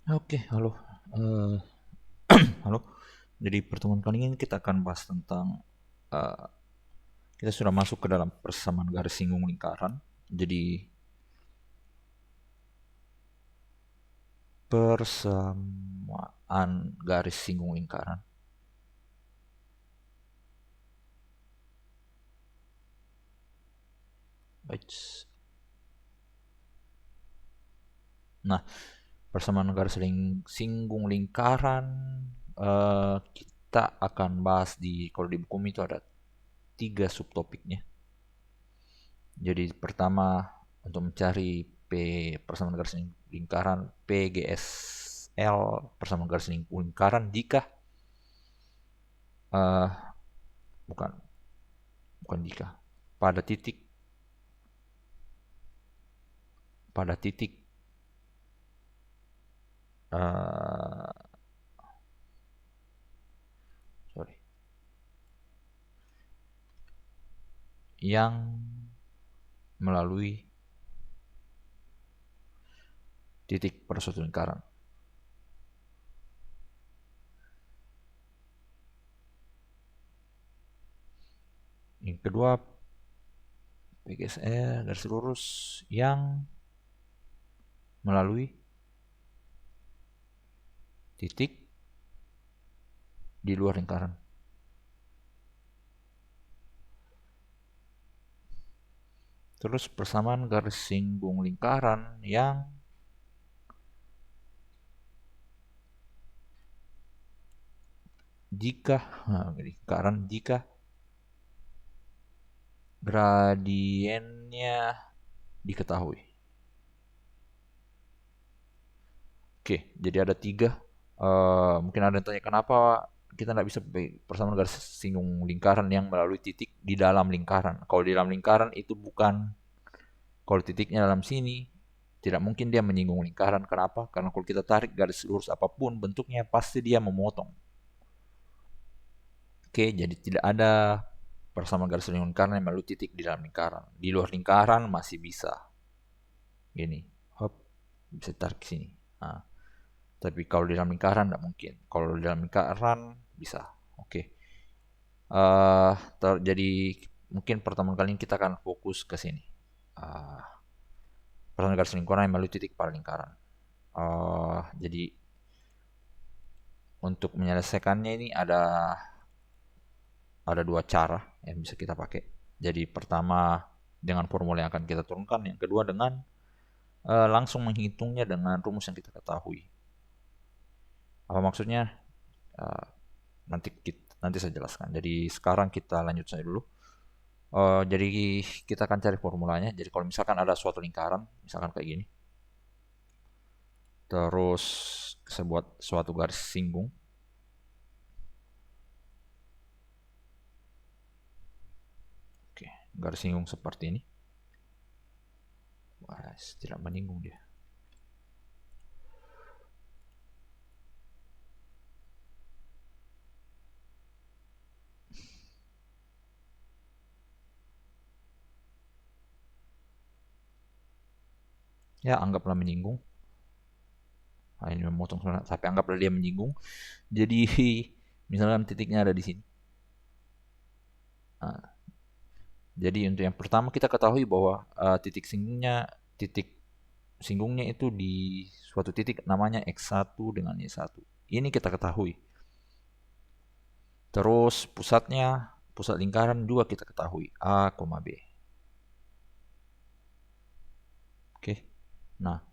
Oke, halo. Eh, halo. Jadi pertemuan kali ini kita akan bahas tentang eh, kita sudah masuk ke dalam persamaan garis singgung lingkaran. Jadi persamaan garis singgung lingkaran. Baik. Nah, persamaan garis singgung lingkaran kita akan bahas kalau di buku itu ada 3 subtopiknya. Jadi pertama untuk mencari persamaan garis lingkaran PGSL persamaan garis lingkaran jika eh, bukan bukan jika pada titik pada titik eh, sorry yang melalui titik pada suatu lingkaran. Yang kedua PGSL garis lurus yang melalui titik di luar lingkaran. Terus persamaan garis singgung lingkaran yang jika lingkaran jika gradiennya diketahui. Oke, jadi ada 3. Mungkin ada yang tanya kenapa kita tidak bisa persamaan garis singgung lingkaran yang melalui titik di dalam lingkaran. Kalau di dalam lingkaran itu bukan, kalau titiknya dalam sini, tidak mungkin dia menyinggung lingkaran. Kenapa? Karena kalau kita tarik garis lurus apapun bentuknya pasti dia memotong. Oke, jadi tidak ada persamaan garis singgung lingkaran yang melalui titik di dalam lingkaran. Di luar lingkaran masih bisa. Gini, hop, bisa tarik sini. Nah, tapi kalau di dalam lingkaran tidak mungkin. Kalau di dalam lingkaran bisa. Oke. Jadi mungkin pertemuan kali ini kita akan fokus ke sini. Uh, Persamaan garis lingkaran yang melalui titik pada lingkaran. Jadi untuk menyelesaikannya ini ada 2 cara yang bisa kita pakai. Jadi pertama dengan formula yang akan kita turunkan, yang kedua dengan langsung menghitungnya dengan rumus yang kita ketahui. Apa maksudnya? Uh, nanti saya jelaskan. Jadi sekarang kita lanjut saja dulu. Jadi kita akan cari formulanya. Jadi kalau misalkan ada suatu lingkaran, misalkan kayak gini, terus saya buat suatu garis singgung. Oke, garis singgung seperti ini. Wah, tidak menyinggung dia. Ya, anggaplah menyinggung. Nah, ini memotong sebenarnya, tapi anggaplah dia menyinggung. Jadi misalkan titiknya ada di sini. Nah, jadi untuk yang pertama kita ketahui bahwa titik singgungnya itu di suatu titik namanya X1 dengan Y1. Ini kita ketahui. Terus pusat lingkaran juga kita ketahui A, B. Oke. Nah,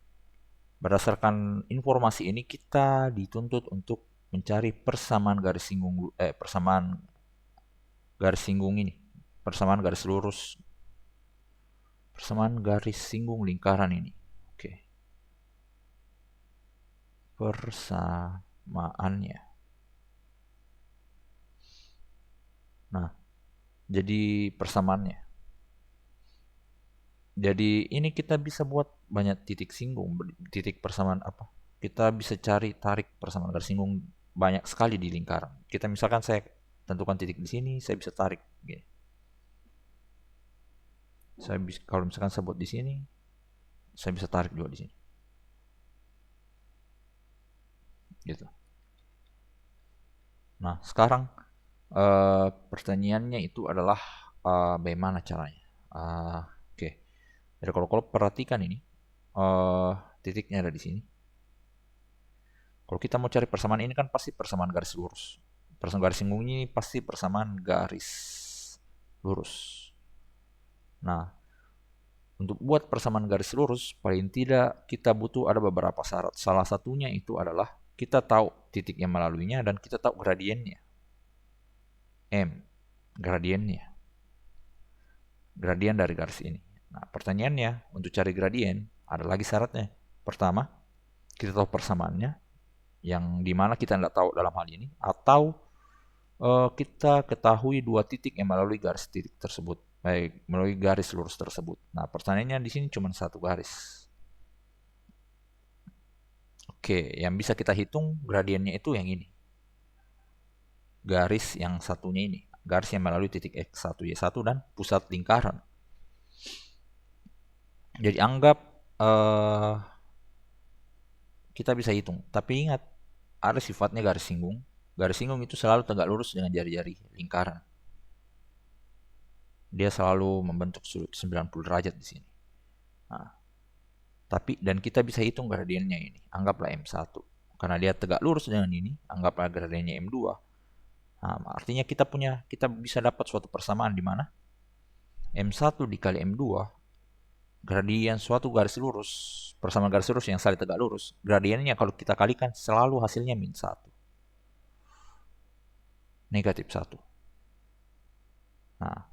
berdasarkan informasi ini kita dituntut untuk mencari persamaan garis singgung ini, persamaan garis lurus, persamaan garis singgung lingkaran ini. Oke. Persamaannya. Nah, jadi persamaannya. Jadi ini kita bisa buat banyak titik singgung, titik persamaan apa? Kita bisa tarik persamaan garis singgung banyak sekali di lingkaran. Kita misalkan saya tentukan titik di sini, saya bisa tarik. Gini. Kalau misalkan saya buat di sini, saya bisa tarik juga di sini. gitu. Nah, sekarang pertanyaannya itu adalah bagaimana caranya. Oke. Jadi kalau perhatikan ini, titiknya ada di sini. Kalau kita mau cari persamaan ini kan pasti persamaan garis lurus. Persamaan garis singgung ini pasti persamaan garis lurus. Nah, untuk buat persamaan garis lurus, paling tidak kita butuh ada beberapa syarat. Salah satunya itu adalah kita tahu titik yang melaluinya dan kita tahu gradiennya. M, gradiennya. Gradien dari garis ini. Nah, pertanyaannya, untuk cari gradien, ada lagi syaratnya. Pertama, kita tahu persamaannya, yang dimana kita tidak tahu dalam hal ini, atau kita ketahui dua titik yang melalui garis titik tersebut, baik melalui garis lurus tersebut. Nah, pertanyaannya di sini cuma satu garis. Oke, yang bisa kita hitung gradiennya itu yang ini. Garis yang satunya ini, garis yang melalui titik X1, Y1 dan pusat lingkaran. Jadi anggap kita bisa hitung, tapi ingat ada sifatnya garis singgung. Garis singgung itu selalu tegak lurus dengan jari-jari lingkaran. Dia selalu membentuk sudut 90 derajat di sini. Nah, tapi dan kita bisa hitung gradiennya ini. Anggaplah M1. Karena dia tegak lurus dengan ini, anggaplah gradiennya M2. Nah, artinya kita bisa dapat suatu persamaan di mana M1 dikali M2 gradien suatu garis lurus, persamaan garis lurus yang saling tegak lurus. Gradiennya kalau kita kalikan selalu hasilnya -1. -1. Nah,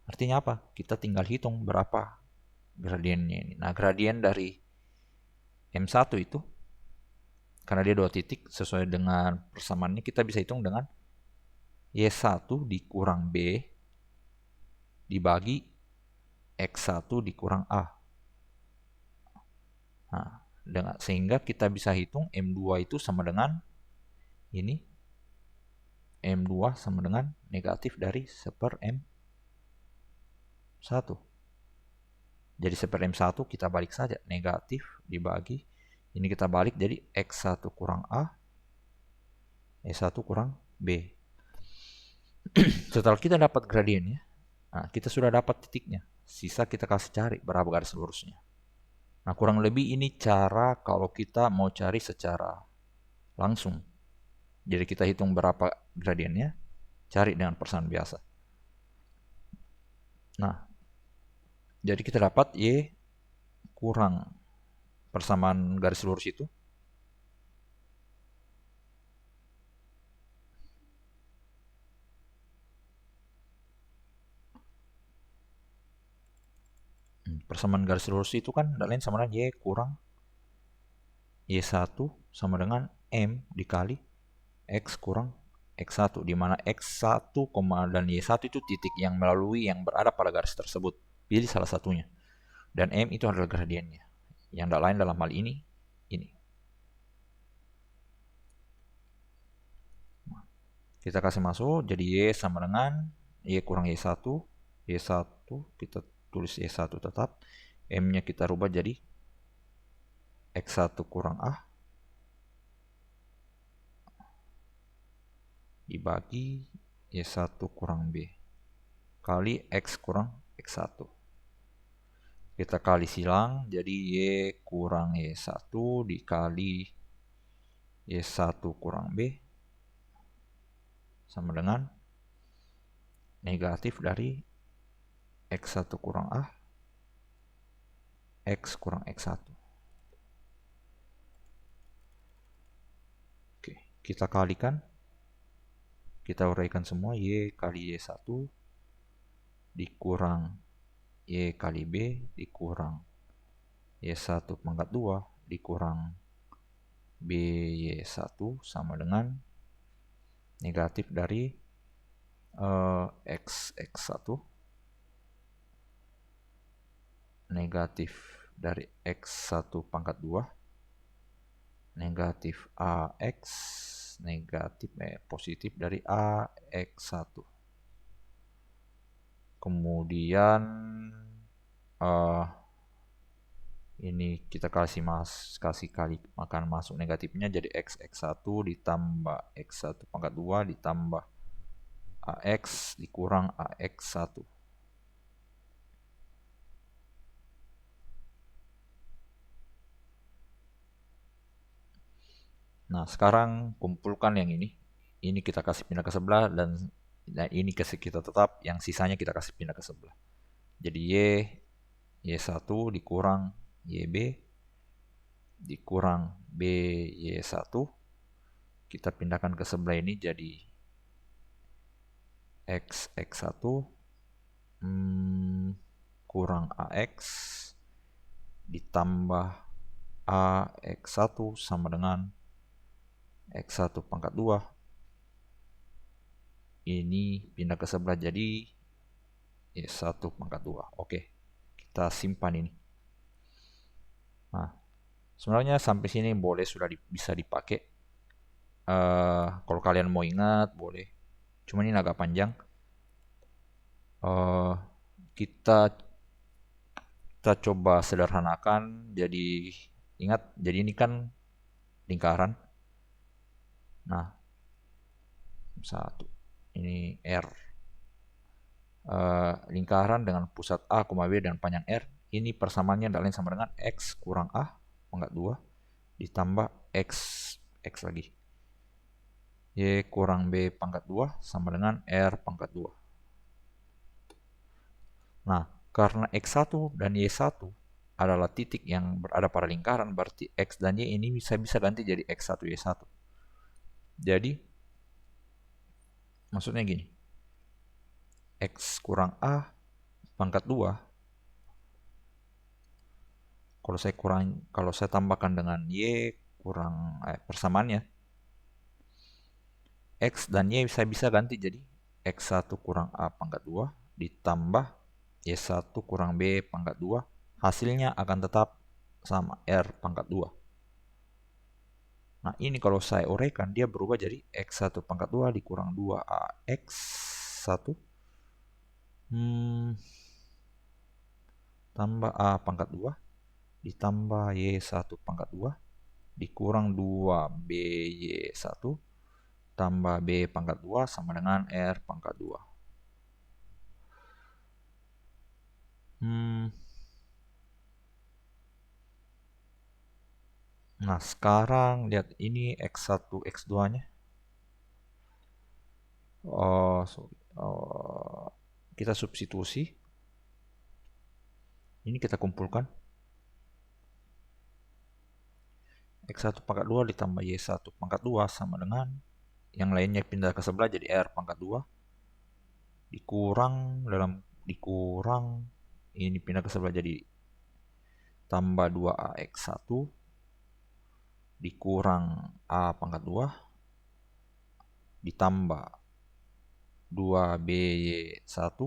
artinya apa? Kita tinggal hitung berapa gradiennya ini. Nah, gradien dari M1 itu, karena dia 2 titik, sesuai dengan persamaannya kita bisa hitung dengan Y1 dikurang B dibagi X1 dikurang A. Nah, sehingga kita bisa hitung M2 itu sama dengan ini. M2 sama dengan negatif dari 1/M1. Jadi 1/M1 kita balik saja. Negatif dibagi. Ini kita balik jadi X1 kurang A. E1 kurang B. Setelah kita dapat gradiennya, nah kita sudah dapat titiknya. Sisa kita kasih cari berapa garis lurusnya. Nah, kurang lebih ini cara kalau kita mau cari secara langsung. Jadi kita hitung berapa gradiennya, cari dengan persamaan biasa. Nah, jadi kita dapat Y kurang persamaan garis lurus itu. Persamaan garis lurus itu kan tidak lain sama dengan Y kurang Y1 sama dengan M dikali X kurang X1, di mana X1, dan Y1 itu titik yang melalui yang berada pada garis tersebut. Pilih salah satunya. Dan M itu adalah gradiennya. Yang tidak lain dalam hal ini. Kita kasih masuk, jadi Y sama dengan Y kurang Y1. Y1 kita tulis Y1 tetap. M-nya kita rubah jadi X1 kurang A dibagi Y1 kurang B kali X kurang X1. Kita kali silang, jadi Y kurang Y1 dikali Y1 kurang B sama dengan negatif dari X1 kurang A X kurang X1. Oke, kita kalikan. Kita uraikan semua. Y kali Y1 dikurang Y kali B dikurang Y1 pangkat 2 dikurang BY1 sama dengan negatif dari X1 negatif dari X1 pangkat 2 negatif AX negatif positif dari AX1. Kemudian Ini kita kasih kali makan masuk negatifnya jadi x1 ditambah x1 pangkat 2 ditambah ax dikurang ax1. Nah, sekarang kumpulkan yang ini. Ini kita kasih pindah ke sebelah dan ini kita tetap, yang sisanya kita kasih pindah ke sebelah. Jadi y1 dikurang yb dikurang by1. Kita pindahkan ke sebelah ini jadi x1 kurang ax ditambah ax1 sama dengan x1 pangkat 2. Ini pindah ke sebelah jadi y1 pangkat 2. Oke, kita simpan ini. Nah, sebenarnya sampai sini boleh sudah bisa dipakai. Kalau kalian mau ingat boleh. Cuman ini agak panjang. Kita coba sederhanakan. Jadi ingat, jadi ini kan lingkaran. Nah, satu ini R. Lingkaran dengan pusat A, B dan panjang R. Ini persamaannya tidak lain sama dengan X kurang A pangkat 2 ditambah X lagi. Y kurang B pangkat 2 sama dengan R pangkat 2. Nah, karena X1 dan Y1 adalah titik yang berada pada lingkaran, berarti X dan Y ini bisa ganti jadi X1, Y1. Jadi, maksudnya gini. X kurang A pangkat 2. Kalau saya tambahkan dengan Y kurang persamaannya, X dan Y saya bisa ganti jadi X1 kurang A pangkat 2 ditambah Y1 kurang B pangkat 2. Hasilnya akan tetap sama R pangkat 2. Nah, ini kalau saya uraikan, dia berubah jadi X1 pangkat 2 dikurang 2AX1 tambah A pangkat 2 ditambah Y1 pangkat 2 dikurang 2BY1 tambah B pangkat 2 sama dengan R pangkat 2. Nah, sekarang lihat ini X1, X2-nya. Kita substitusi. Ini kita kumpulkan. X1 pangkat 2 ditambah Y1 pangkat 2 sama dengan yang lainnya pindah ke sebelah jadi R pangkat 2 dikurang ini pindah ke sebelah jadi tambah 2AX1 dikurang A pangkat 2 ditambah 2BY1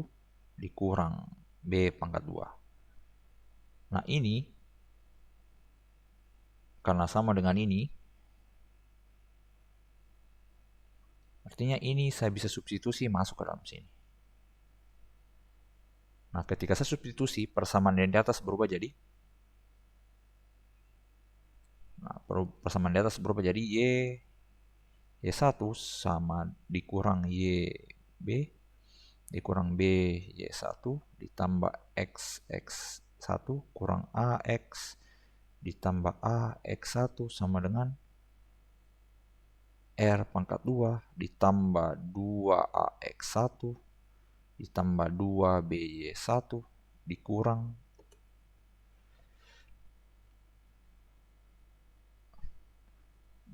dikurang B pangkat 2. Nah, ini karena sama dengan ini, artinya ini saya bisa substitusi masuk ke dalam sini. Nah, ketika saya substitusi, persamaan yang di atas berubah jadi persamaan di atas berubah jadi Y1 sama dikurang YB dikurang B Y1 ditambah X1 kurang AX ditambah AX1 sama dengan R pangkat 2 ditambah 2AX1 ditambah 2BY1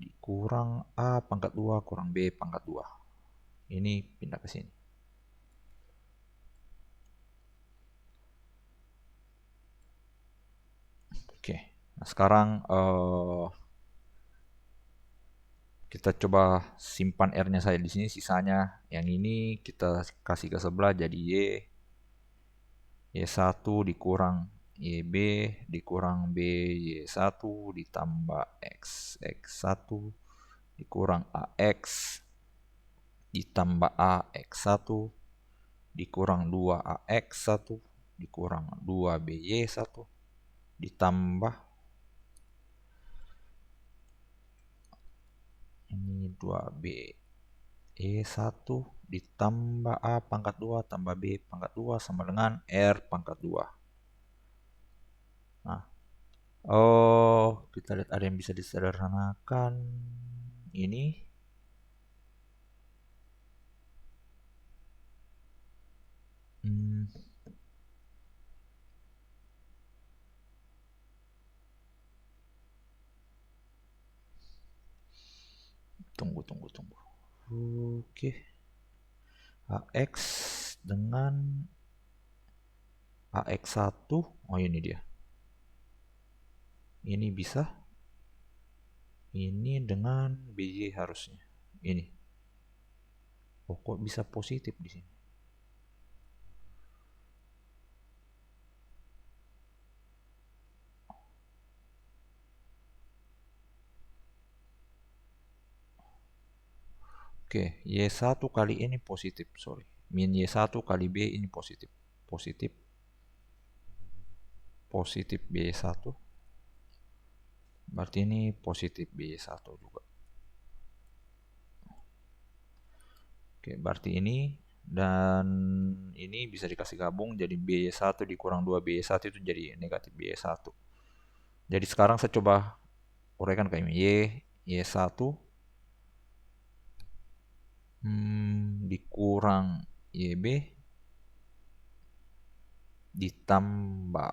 dikurang A pangkat 2 kurang B pangkat 2. Ini pindah ke sini. Oke, nah sekarang kita coba simpan R-nya saya di sini, sisanya yang ini kita kasih ke sebelah jadi Y1 dikurang YB dikurang BY1 ditambah X1 dikurang AX ditambah AX1 dikurang 2AX1 dikurang 2BY1 ditambah ini 2B E1 ditambah A pangkat 2 tambah B pangkat 2 sama dengan R pangkat 2. Nah, kita lihat ada yang bisa disederhanakan. Ini tunggu. Oke. AX dengan AX1. Oh, ini dia. Ini bisa. Ini dengan BY harusnya. Ini. Oh, kok bisa positif di sini? Oke, Y1 kali ini positif, sorry. Min Y1 kali B ini positif. Positif B1. Berarti ini positif B1 juga. Oke, berarti ini dan ini bisa dikasih gabung jadi B1 dikurang 2B1 itu jadi negatif B1. Jadi sekarang saya coba uraikan kayak ini. Y1 dikurang YB ditambah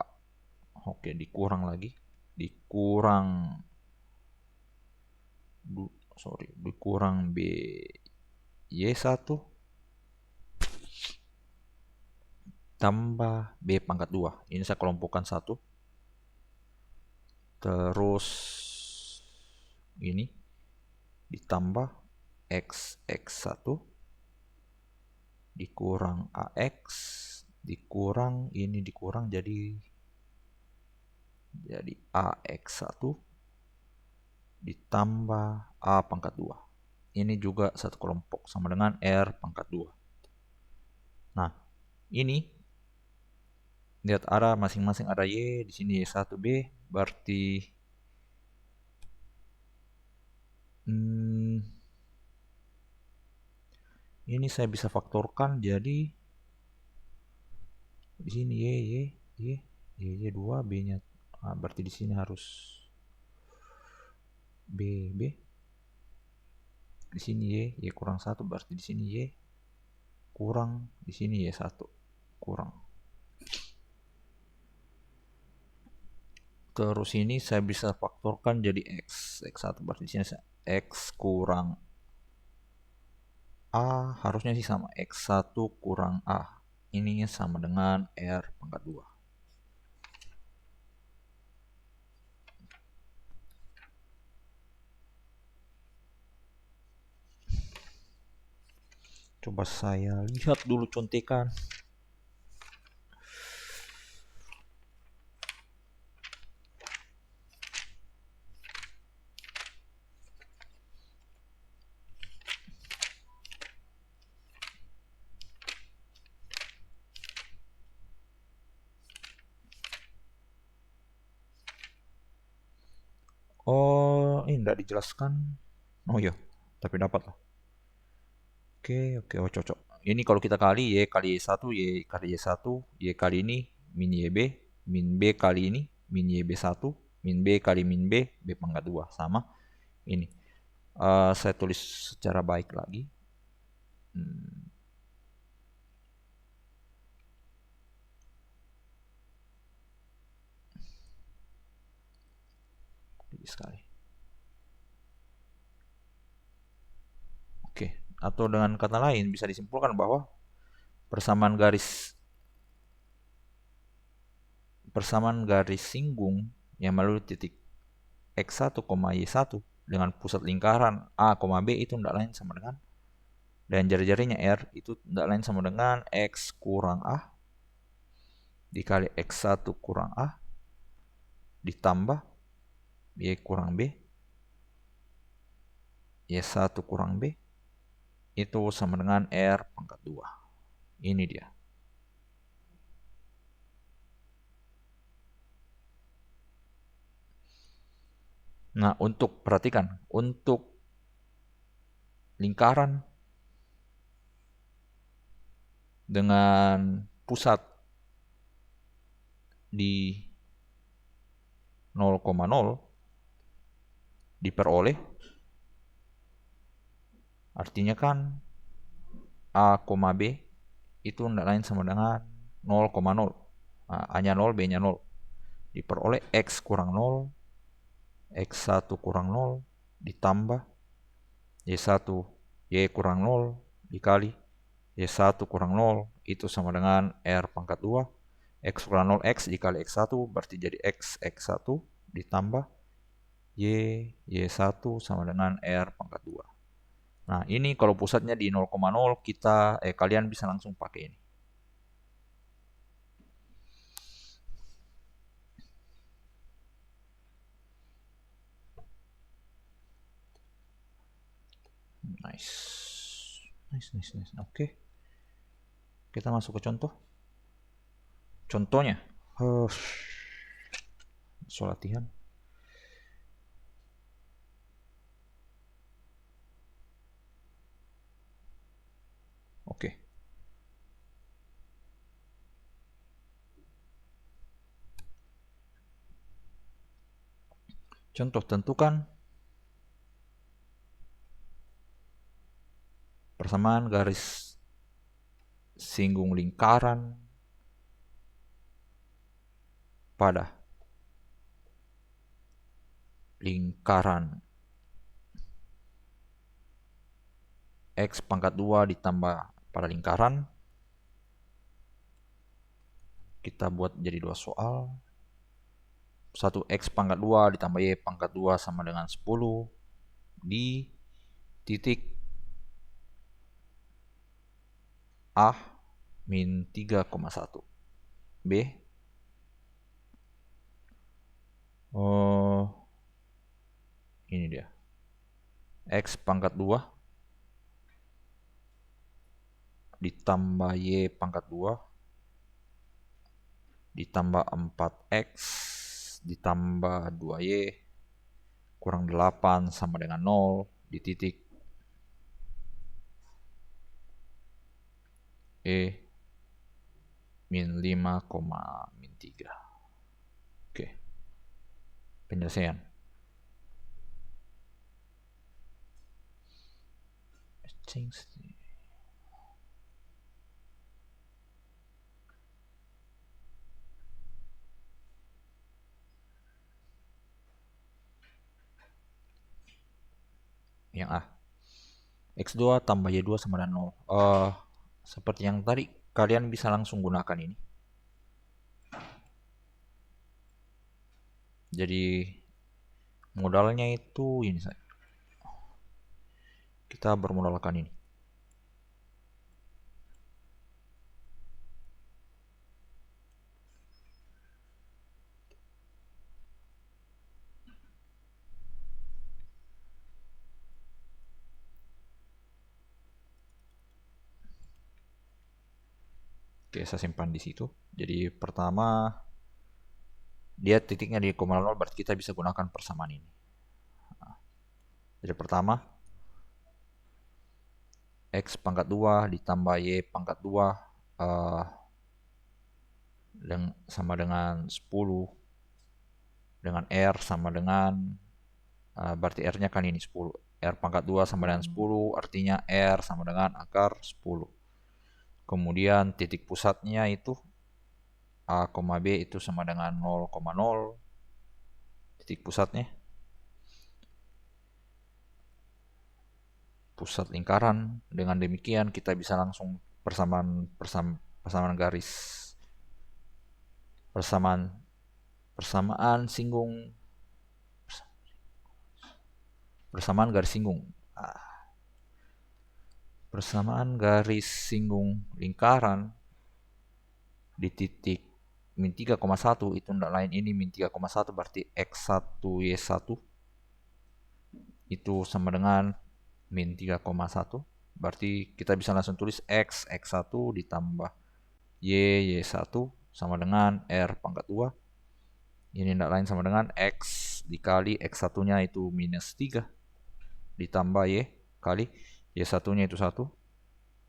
dikurang lagi dikurang B Y1 tambah B pangkat 2. Ini saya kelompokkan 1. Terus ini ditambah X1 dikurang AX dikurang ini dikurang jadi AX1 ditambah A pangkat 2. Ini juga satu kelompok sama dengan R pangkat 2. Nah, ini lihat arah masing-masing ada Y, di sini Y1B, berarti ini saya bisa faktorkan jadi di sini Y 2 B-nya. Nah, berarti di sini harus B. Di sini Y kurang 1, berarti di sini Y kurang, di sini Y1 kurang. Terus ini saya bisa faktorkan jadi X1 berarti di sini X kurang A harusnya sih sama X1 kurang A. Ini sama dengan R pangkat 2. Coba saya lihat dulu contekan. Oh, ini tidak dijelaskan. Oh iya, tapi dapat lah. Oke, cocok. Ini kalau kita kali Y kali Y1, Y kali Y1, Y kali ini, min YB, min B kali ini, min YB1, min B kali min B, B pangkat 2, sama ini. Saya tulis secara baik lagi. Sekali. Oke, atau dengan kata lain bisa disimpulkan bahwa persamaan garis singgung yang melalui titik X1, Y1 dengan pusat lingkaran A, B itu tidak lain sama dengan, dan jari-jarinya R itu tidak lain sama dengan X kurang A dikali X1 kurang A ditambah Y kurang B Y1 kurang B itu sama dengan R pangkat 2. Ini dia. Nah, perhatikan, untuk lingkaran dengan pusat di 0,0 diperoleh, artinya kan A, B itu tidak lain sama dengan 0,0. Nah, A-nya 0, B-nya 0. Diperoleh X kurang 0, X1 kurang 0, ditambah Y1, Y kurang 0, dikali Y1 kurang 0, itu sama dengan R pangkat 2. X kurang 0, X dikali X1, berarti jadi X, X1, ditambah Y, Y1 sama dengan R pangkat 2. Nah, ini kalau pusatnya di 0,0, kalian bisa langsung pakai ini. Nice. Oke. Kita masuk ke contoh. Contohnya. Soal latihan. Oke. Contoh, tentukan persamaan garis singgung lingkaran pada lingkaran X pangkat 2 ditambah pada lingkaran. Kita buat jadi 2 soal. 1 X pangkat 2 ditambah Y pangkat 2 sama dengan 10 di titik A min 3,1. B. Ini dia. X pangkat 2 ditambah Y pangkat 2 ditambah 4X ditambah 2Y kurang 8 sama dengan 0 di titik E min 5, min 3. Oke. Penyelesaian. Yang A. X2 tambah Y2 sama dengan 0. Seperti yang tadi, kalian bisa langsung gunakan ini. Jadi modalnya itu ini saja. Kita bermodalkan ini. Oke, saya simpan di situ. Jadi pertama dia titiknya di 0,0, berarti kita bisa gunakan persamaan ini. Jadi pertama X pangkat 2 ditambah Y pangkat 2 sama dengan 10 dengan R sama dengan berarti R-nya kan ini 10. R pangkat 2 sama dengan 10, artinya R sama dengan akar 10. Kemudian titik pusatnya itu A, B itu sama dengan 0,0. Titik pusatnya. Pusat lingkaran. Dengan demikian kita bisa langsung persamaan garis. Persamaan singgung. Persamaan garis singgung. Persamaan garis singgung lingkaran di titik min 3,1 itu tidak lain ini min 3,1 berarti X1 Y1 itu sama dengan min 3,1, berarti kita bisa langsung tulis X1 ditambah Y1 sama dengan R pangkat 2. Ini tidak lain sama dengan X dikali X1 nya itu minus 3 ditambah Y kali Y1 nya itu 1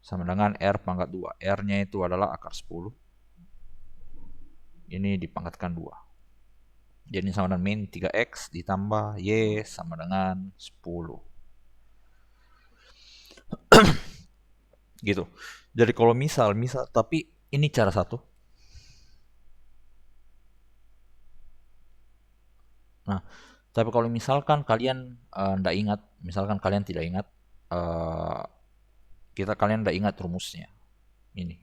sama dengan R pangkat 2. R nya itu adalah akar 10. Ini dipangkatkan 2. Jadi sama dengan min 3X ditambah Y sama dengan 10. Gitu. Jadi kalau misal tapi ini cara satu. Nah, tapi kalau misalkan kalian misalkan kalian tidak ingat, kalian tidak ingat rumusnya. Ini,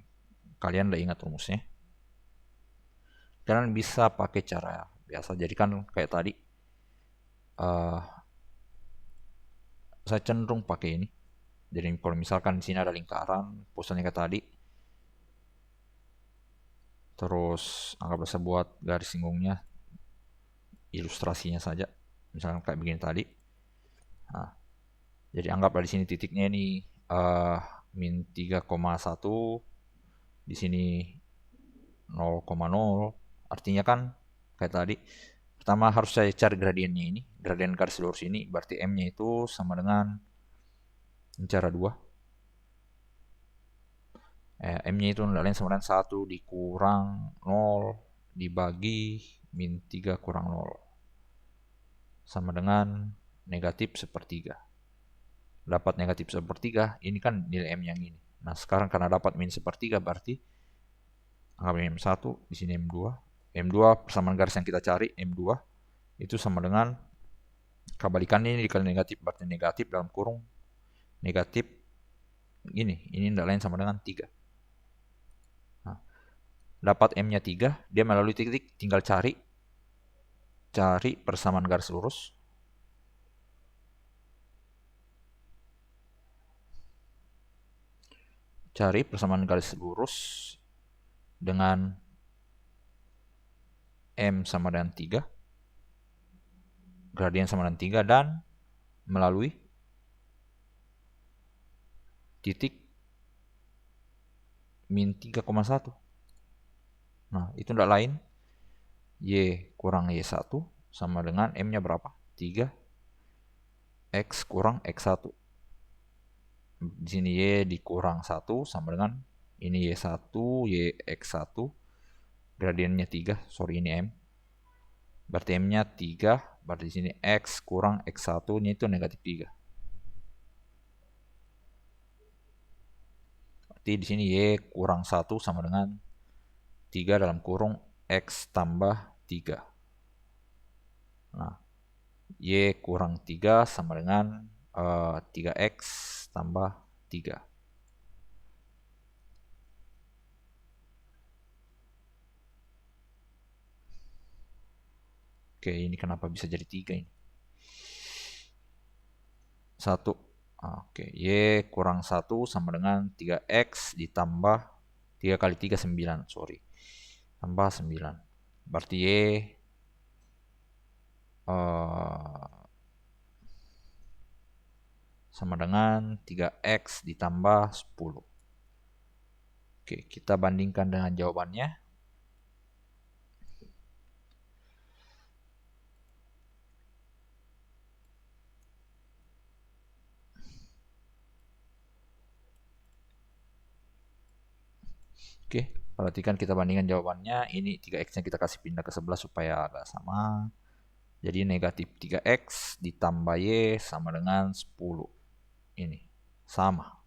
kalian tidak ingat rumusnya. Kalian bisa pakai cara biasa. Jadi kan kayak tadi, saya cenderung pakai ini. Jadi kalau misalkan di sini ada lingkaran, pusatnya kayak tadi, terus anggaplah saya buat garis singgungnya, ilustrasinya saja, misalkan kayak begini tadi. Nah, jadi anggaplah di sini titiknya ini min 3,1, di sini 0,0, artinya kan kayak tadi. Pertama harus saya cari gradiennya ini, gradien garis lurus ini, berarti M-nya itu sama dengan cara 2. M-nya itu tidak lain sama dengan 1 dikurang 0 dibagi min 3 kurang 0. Sama dengan negatif sepertiga. Dapat negatif sepertiga, ini kan nilai M yang ini. Nah, sekarang karena dapat min sepertiga, berarti anggap M1, di sini M2. M2 persamaan garis yang kita cari, M2, itu sama dengan, kebalikannya ini dikali negatif, berarti negatif dalam kurung, negatif, ini tidak lain sama dengan 3. Nah, dapat M-nya 3, dia melalui titik, tinggal cari persamaan garis lurus. Cari persamaan garis lurus dengan M sama dengan 3, gradien sama dengan 3, dan melalui titik min 3,1. Nah, itu tidak lain, Y kurang Y1 sama dengan M-nya berapa? 3, X kurang X1. Di sini Y dikurang 1 sama dengan ini Y1, YX1, gradiennya 3, sorry ini M. Berarti M-nya 3, berarti di sini X kurang X1-nya itu negatif 3. Berarti di sini Y kurang 1 sama dengan 3 dalam kurung X tambah 3. Nah, Y kurang 3 sama dengan 3X tambah 3. Oke, ini kenapa bisa jadi 3 ini? 1. Oke, Y kurang 1 sama dengan 3X ditambah 3 kali 3, 9, sorry. Tambah 9. Berarti Y sama dengan 3X ditambah 10. Oke, kita bandingkan dengan jawabannya. Oke, perhatikan kita bandingkan jawabannya. Ini 3X-nya kita kasih pindah ke sebelah supaya agak sama. Jadi negatif 3X ditambah Y sama dengan 10. Ini sama.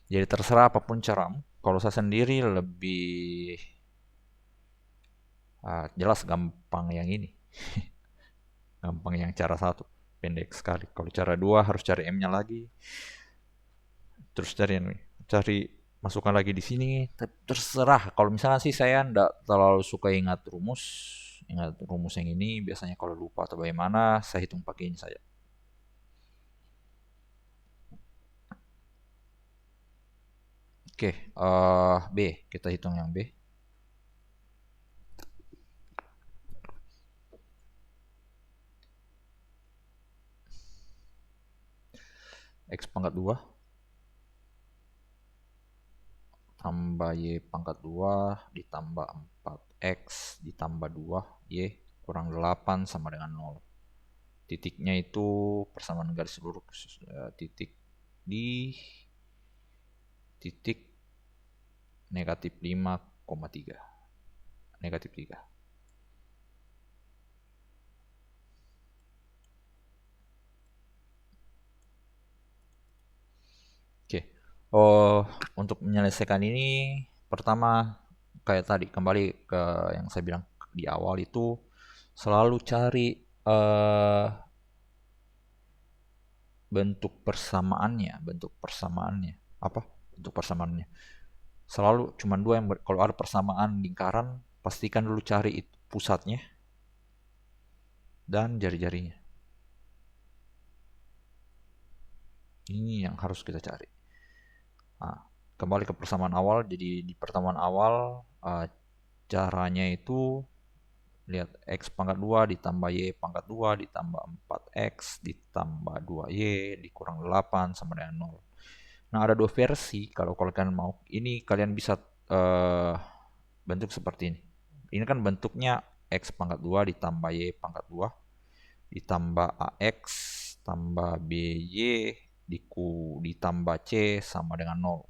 Jadi terserah apapun caramu. Kalau saya sendiri lebih jelas gampang yang ini. Gampang yang cara 1, pendek sekali. Kalau cara 2 harus cari M-nya lagi. Terus cari masukkan lagi di sini. Terserah. Kalau misalnya sih saya enggak terlalu suka ingat rumus yang ini. Biasanya kalau lupa atau bagaimana, saya hitung pakai ini saja. Oke, B, kita hitung yang B. X pangkat 2 tambah Y pangkat 2 ditambah 4X ditambah 2 Y dikurang 8 sama dengan 0. Titiknya itu persamaan garis lurus titik di titik negatif 5,3. Negatif 3. Oke. Untuk menyelesaikan ini, pertama kayak tadi kembali ke yang saya bilang di awal itu selalu cari bentuk persamaannya. Apa? Bentuk persamaannya. Selalu cuma dua yang kalau ada persamaan lingkaran, pastikan dulu cari itu pusatnya dan jari-jarinya. Ini yang harus kita cari. Nah, kembali ke persamaan awal. Jadi di pertemuan awal caranya itu lihat x pangkat 2 ditambah y pangkat 2 ditambah 4x ditambah 2y dikurang 8 sama dengan 0. Nah, ada dua versi. Kalau kalian mau, ini kalian bisa bentuk seperti ini. Ini kan bentuknya x pangkat 2 ditambah y pangkat 2 ditambah ax tambah by ditambah c sama dengan 0.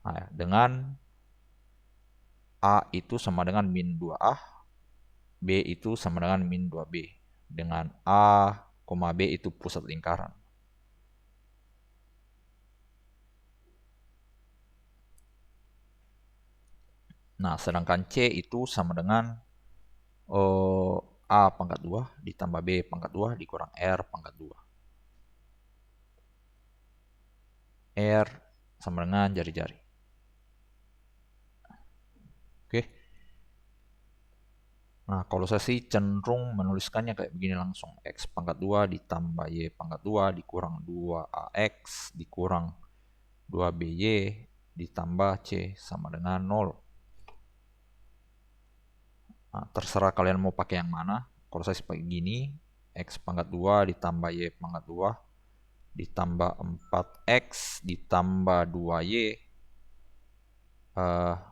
Nah, dengan a itu sama dengan min 2a, b itu sama dengan min 2b. Dengan a, b itu pusat lingkaran. Nah, sedangkan C itu sama dengan A pangkat 2 ditambah B pangkat 2 dikurang R pangkat 2. R sama dengan jari-jari. Oke. Nah, kalau saya sih cenderung menuliskannya kayak begini langsung. X pangkat 2 ditambah Y pangkat 2 dikurang 2AX dikurang 2BY ditambah C sama dengan 0. Nah, terserah kalian mau pakai yang mana. Kalau saya pakai gini, X pangkat 2 ditambah Y pangkat 2 ditambah 4X ditambah 2Y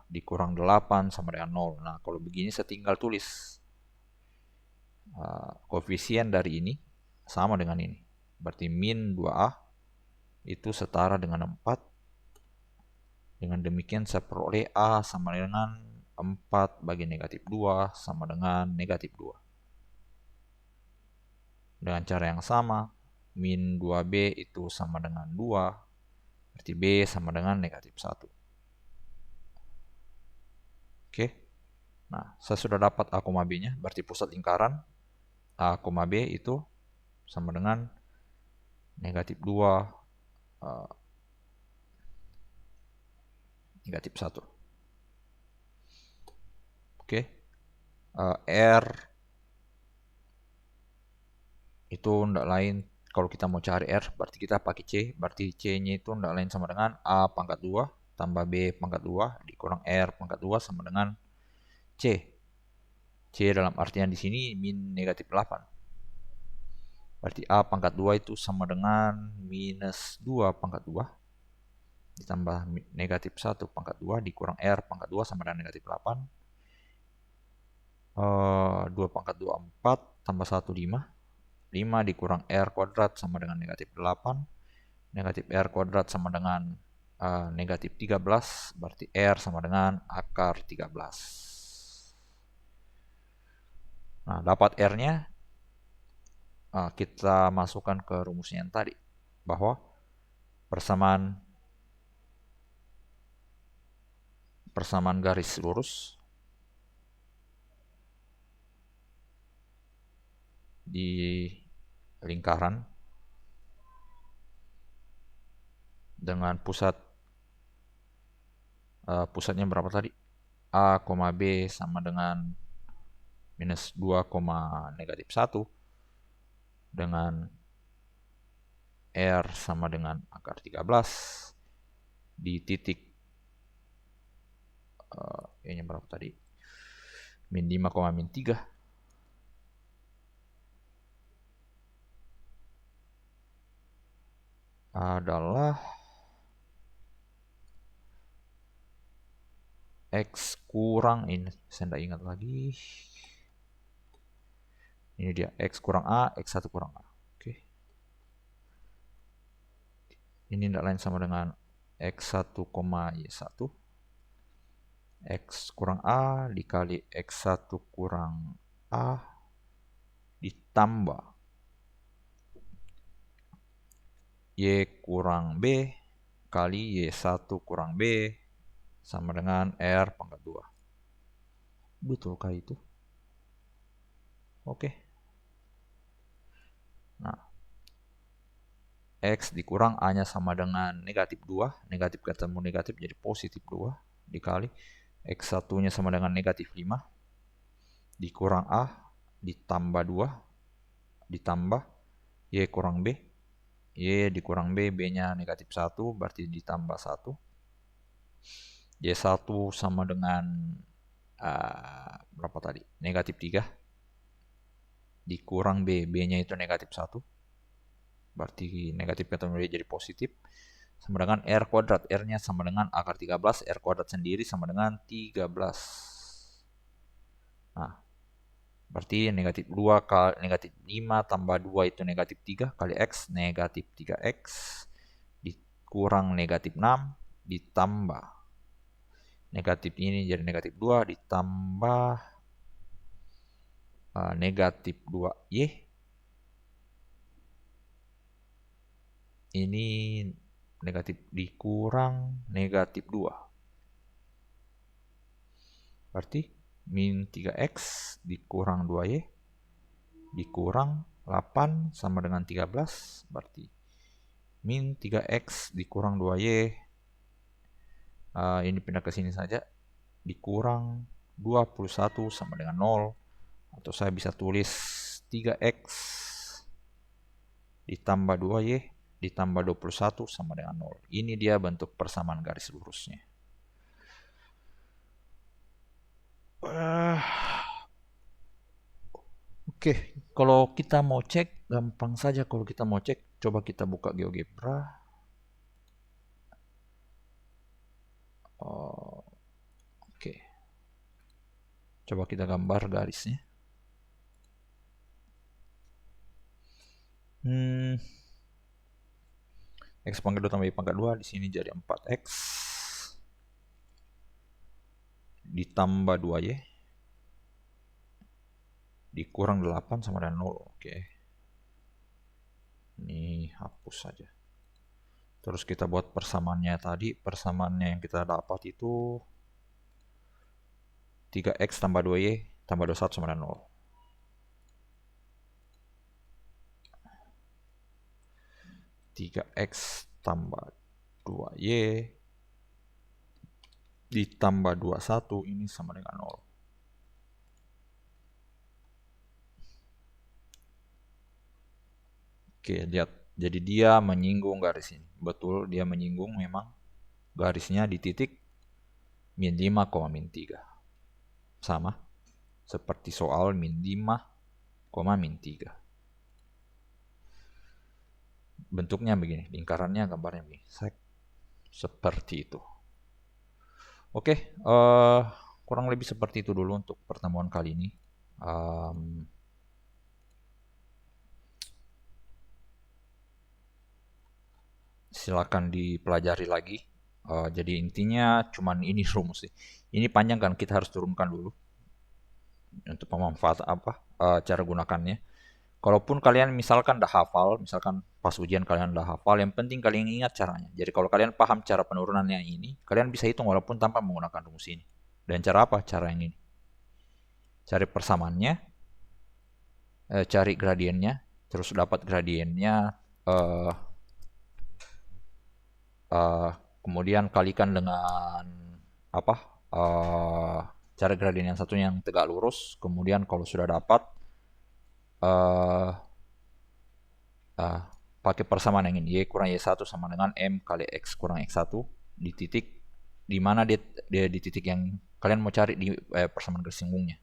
dikurang 8 sama dengan 0. Nah, kalau begini saya tinggal tulis koefisien dari ini sama dengan ini. Berarti min 2A itu setara dengan 4. Dengan demikian saya peroleh A sama dengan 4 bagi negatif 2 sama dengan negatif 2. Dengan cara yang sama, min 2B itu sama dengan 2, berarti B sama dengan negatif 1. Oke, nah saya sudah dapat A, B-nya, berarti pusat lingkaran A, B itu sama dengan negatif 2, negatif 1. Oke, R itu tidak lain, kalau kita mau cari R berarti kita pakai C, berarti C-nya itu tidak lain sama dengan A pangkat 2 tambah B pangkat 2 dikurang R pangkat 2 sama dengan C. C dalam artian di sini min negatif 8. Berarti A pangkat 2 itu sama dengan minus 2 pangkat 2 ditambah negatif 1 pangkat 2 dikurang R pangkat 2 sama dengan negatif 8. 2 pangkat 2 4 tambah 1 5. 5 dikurang R kuadrat sama dengan negatif 8. Negatif R kuadrat sama dengan negatif 13. Berarti R sama dengan akar 13. Nah, dapat R-nya kita masukkan ke rumusnya yang tadi. Bahwa persamaan garis lurus di lingkaran dengan pusatnya berapa tadi? A, B sama dengan minus 2, negatif 1 dengan R sama dengan akar 13 di titik ini berapa tadi? Min 5, min 3 adalah X kurang ini, saya tidak ingat lagi. Ini dia X kurang A, X1 kurang A. Oke. Ini tidak lain sama dengan X1, Y1. X kurang A dikali X1 kurang A ditambah Y kurang B kali Y1 kurang B sama dengan R pangkat 2. Betulkah itu? Oke. Nah, X dikurang A-nya sama dengan negatif 2. Negatif ketemu negatif jadi positif 2. Dikali X1-nya sama dengan negatif 5. Dikurang A ditambah 2. Ditambah Y kurang B. Y dikurang B, B-nya negatif 1. Berarti ditambah 1. Y1 sama dengan berapa tadi? Negatif 3. Dikurang B, B-nya itu negatif 1. Berarti negatif ketemu jadi positif. Sama dengan R kuadrat. R-nya sama dengan akar 13. R kuadrat sendiri sama dengan 13. Nah, berarti negatif 2 kali negatif 5 tambah 2 itu negatif 3 kali X. Negatif 3X dikurang negatif 6 ditambah negatif ini jadi negatif 2 ditambah negatif 2Y. Ini negatif dikurang negatif 2. Berarti min 3X dikurang 2Y dikurang 8 sama dengan 13. Berarti min 3X dikurang 2Y. Ini pindah ke sini saja. Dikurang 21 sama dengan 0. Atau saya bisa tulis 3X ditambah 2Y ditambah 21 sama dengan 0. Ini dia bentuk persamaan garis lurusnya. Oke, kalau kita mau cek, gampang saja kalau kita mau cek. Coba kita buka GeoGebra. Oke. Coba kita gambar garisnya. X pangkat 2 tambah Y pangkat 2 di sini jadi 4X ditambah 2Y dikurang 8 sama dengan 0. Oke. Ini hapus saja. Terus kita buat persamaannya tadi. Persamaannya yang kita dapat itu 3X tambah 2Y tambah 21 sama dengan 0. 3X tambah 2Y ditambah 21 ini sama dengan 0. Oke, lihat. Jadi dia menyinggung garis ini. Betul, dia menyinggung memang garisnya di titik min 5, min 3. Sama seperti soal min 5, min 3. Bentuknya begini, lingkarannya gambarnya begini. Seperti itu. Oke, kurang lebih seperti itu dulu untuk pertemuan kali ini. Silakan dipelajari lagi. Jadi intinya cuman ini rumus sih. Ini panjang kan, kita harus turunkan dulu untuk pemanfaat cara gunakannya. Kalaupun kalian misalkan dah hafal, misalkan pas ujian kalian dah hafal, yang penting kalian ingat caranya. Jadi kalau kalian paham cara penurunannya ini, kalian bisa hitung walaupun tanpa menggunakan rumus ini. Dan cara apa? Cara yang ini. Cari persamaannya, cari gradiennya, terus dapat gradiennya, kemudian kalikan dengan cara gradien yang satunya yang tegak lurus. Kemudian kalau sudah dapat, pakai persamaan yang ini, Y kurang Y1 sama dengan M kali X kurang X1 di titik di mana dia di titik yang kalian mau cari di persamaan garis singgungnya.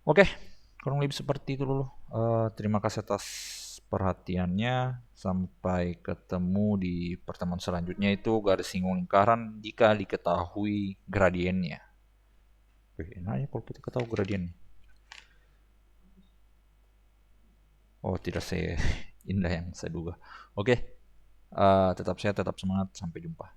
Oke, kurang lebih seperti itu dulu. Terima kasih atas perhatiannya. Sampai ketemu di pertemuan selanjutnya, itu garis singgung lingkaran jika diketahui gradiennya. Enaknya kalau kita ketahui gradiennya. Oh, tidak seindah yang saya duga. Oke, tetap sehat, tetap semangat. Sampai jumpa.